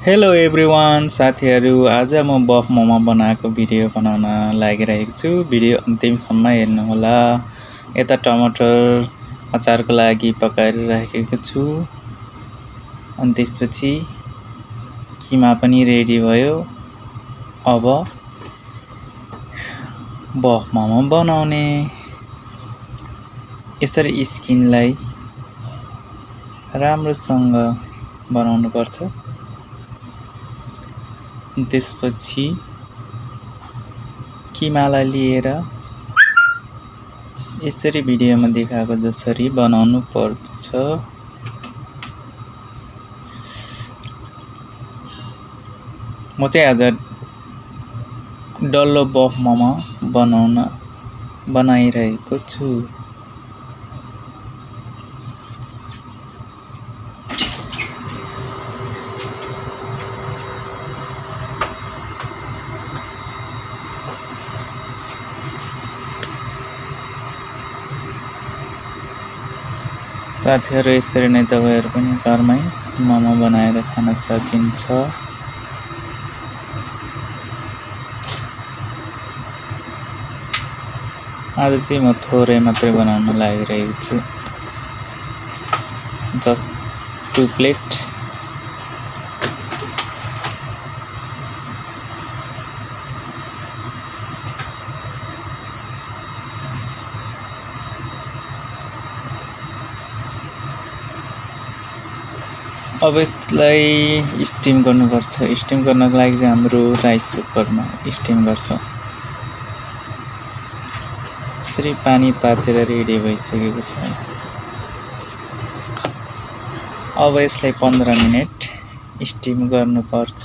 Hello everyone साथीहरू, आज म बफ मोमो बनाएको भिडियो बनाउन लागिरहेको छु। भिडियो अन्तिमसम्म हेर्नुहोला। यता टमाटर अचारको लागि पकाएर राखेको छु। अनि त्यसपछि किमा पनि रेडी भयो। अब बफ मोमो बनाउने। यसरी स्किनलाई राम्रोसँग बनाउनु पर्छ। त्यसपछि किमालाई लिएर यसरी भिडियोमा देखाएको जसरी बनाउनु पर्छ। म चाहिँ आज डल्लो बफ मोमो बनाइरहेको छु। साथीहरू, यसरी नै तपाईहरु पनि घरमै मोमो बनाएर खान सकिन्छ। आज चाहिँ म थोरै मात्रै बनाउन लागिरहेको छु। Just 2 plate. अब यसलाई स्टिम गर्नुपर्छ। स्टिम गर्नको लागि चाहिँ हाम्रो राइस कुकरमा स्टिम गर्छौं। यसरी पानी तातेर रेडी भइसकेको छ। अब यसलाई 15 मिनेट स्टिम गर्नुपर्छ।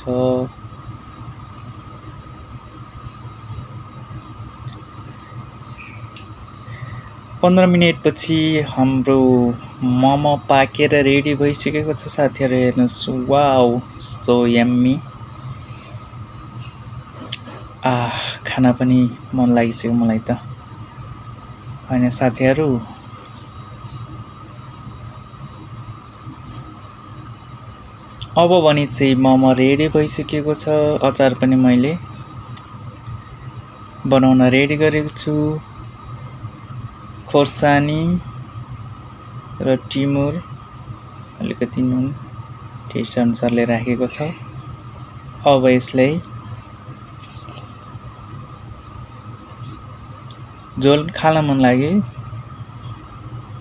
15 मिनेट पछि हाम्रो मोमो पाकेर रेडी भइसकेको छ। साथीहरू हेर्नुस्, वाउ, सो यम्मी। खाना पनि मन लागिसक्यो मलाई त। हैन साथीहरू, अब भने चाहिँ मोमो रेडी भइसकेको छ। अचार पनि मैले बनाउन रेडी गरेको छु। खोर्सानी र टिमुर, अलिकति नुन टेस्ट अनुसारले राखेको छ। अब यसलाई झोल खान मन लागे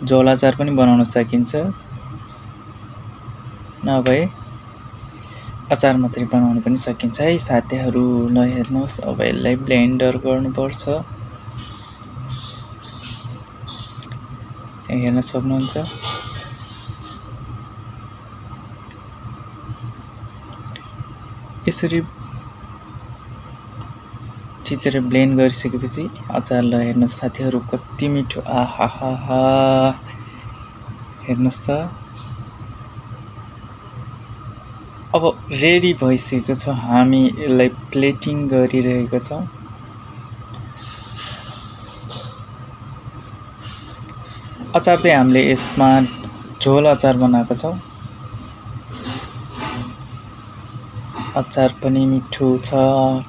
झोल अचार पनि बनाउन सकिन्छ, नभए अचार मात्रै बनाउन पनि सकिन्छ है साथीहरू। ल हेर्नुहोस्, अब यसलाई ब्लेन्डर गर्नुपर्छ। त्यहाँ हेर्न सक्नुहुन्छ। यसरी छिचेर ब्लेन्ड गरिसकेपछि अचार ल हेर्नुहोस् साथीहरू, कति मिठो। आहाहा, हेर्नुहोस् त। अब रेडी भइसकेको छ। हामी यसलाई प्लेटिङ गरिरहेका छौं। अचार चाहिँ हामीले यसमा झोल अचार बनाएको छौं। अचार पनि मिठो छ।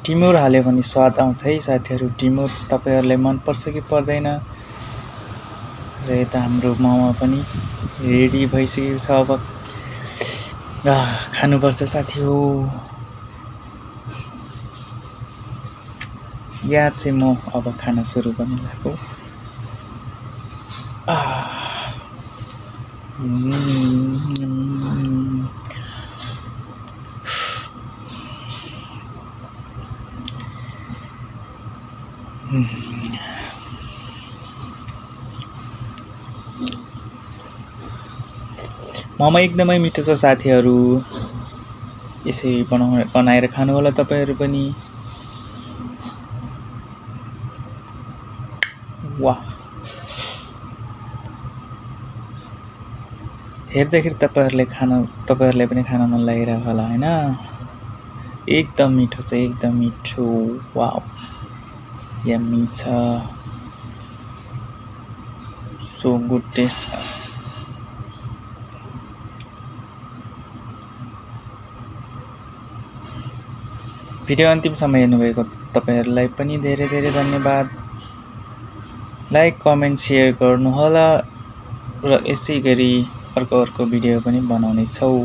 टिमुर हाल्यो भने स्वाद आउँछ है साथीहरू। टिमुर तपाईहरुलाई मन पर्छ कि पर्दैन? र यता हाम्रो मोमो पनि रेडी भइसकेको छ। अब खानुपर्छ साथी हो। यहाँ चाहिँ म अब खाना सुरु गर्न लागेको। मोमो एकदमै मिठो छ साथीहरू। यसरी बनाएर खानु होला तपाईहरु पनि। वाह, हेर्दाखेरि तपाईहरुलाई पनि खान मन लागिरहेको होला हैन? एकदम मिठो छ, एकदम मिठो। वाउ, यम्मी छ। So good taste. भिडियो अन्तिमसम्म हेर्नुभएको तपाईहरुलाई पनि धेरै धेरै धन्यवाद। लाइक कमेन्ट शेयर गर्नुहोला र यसै गरी अर्को भिडियो पनि बनाउने छौं।